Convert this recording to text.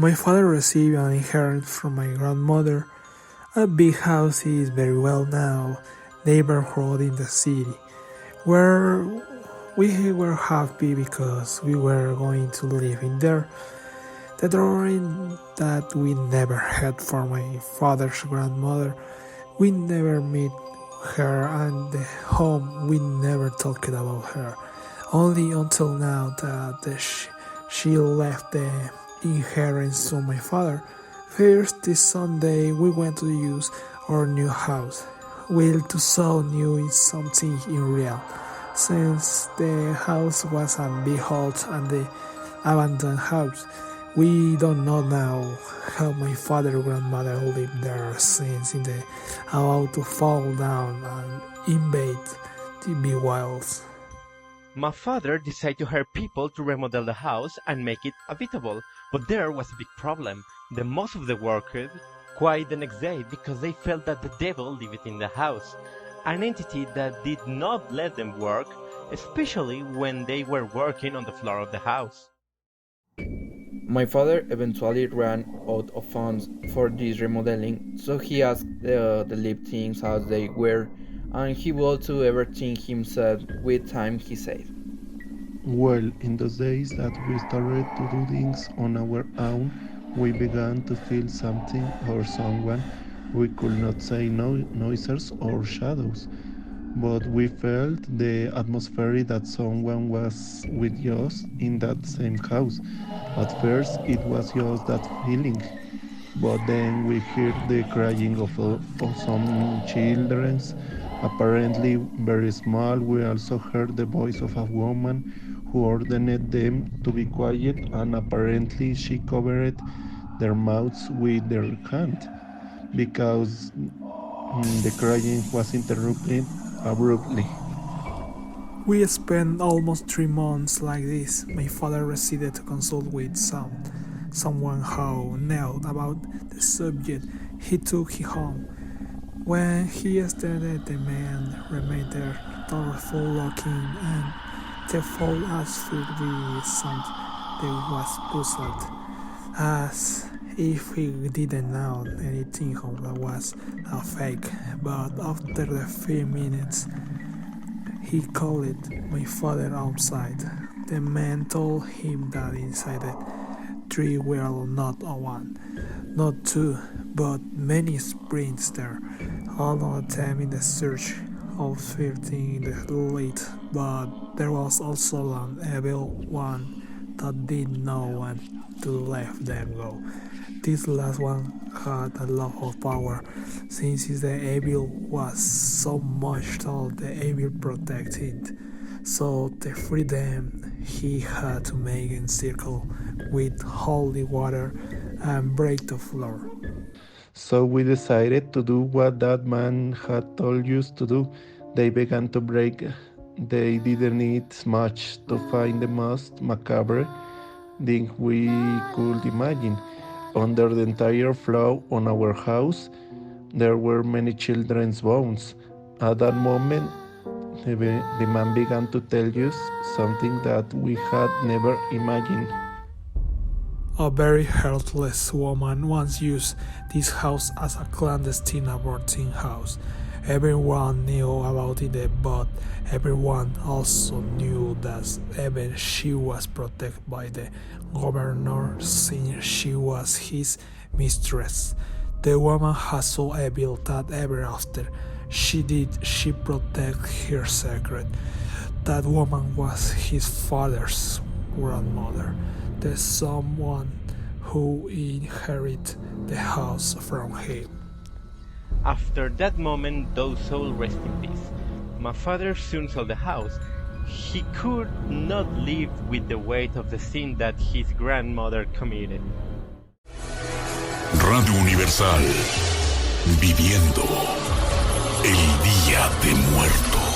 My father received an inheritance from my grandmother. A big house is very well known neighborhood in the city, where we were happy because we were going to live in there. The drawing that we never had for my father's grandmother, we never met her, and the home we never talked about her. Only until now that she left the inheritance to my father. First, this Sunday we went to use our new house. Well, to so new is something unreal, since the house was a big house and the abandoned house. We don't know now how my father and grandmother lived there since in the about to fall down and invade the big wilds. My father decided to hire people to remodel the house and make it habitable, but there was a big problem. The most of the workers quit the next day because they felt that the devil lived in the house, an entity that did not let them work, especially when they were working on the floor of the house. My father eventually ran out of funds for this remodeling, so he asked the live things as they were, and he would do everything himself with time he saved. Well, in those days that we started to do things on our own, we began to feel something or someone. We could not say no noises or shadows, but we felt the atmosphere that someone was with us in that same house. At first it was just that feeling, but then we heard the crying of some children, apparently very small. We also heard the voice of a woman who ordered them to be quiet, and apparently she covered their mouths with their hand because the crying was interrupted abruptly. We spent almost 3 months like this. My father decided to consult with someone who knew about the subject. He took him home. When he started, the man remained there, thoughtful looking, and the foul atmosphere with sound that was puzzled, as if he didn't know anything that was a fake. But after the few minutes, he called my father outside. The man told him that inside the tree were not one, not two, but many sprints there, all of them in the search of everything in the light. But there was also an evil one that did not want to let them go. This last one had a lot of power, since the evil was so much that the evil protected. So to free them, he had to make a circle with holy water and break the floor. So we decided to do what that man had told us to do. They began to break. They didn't need much to find the most macabre thing we could imagine. Under the entire floor on our house, there were many children's bones. At that moment, the man began to tell us something that we had never imagined. A very heartless woman once used this house as a clandestine aborting house. Everyone knew about it, but everyone also knew that even she was protected by the governor since she was his mistress. The woman was so evil that ever after she protected her secret. That woman was his father's grandmother, the someone who inherited the house from him. After that moment, those souls rest in peace. My father soon sold the house. He could not live with the weight of the sin that his grandmother committed. Radio Universal, viviendo el Día de Muertos.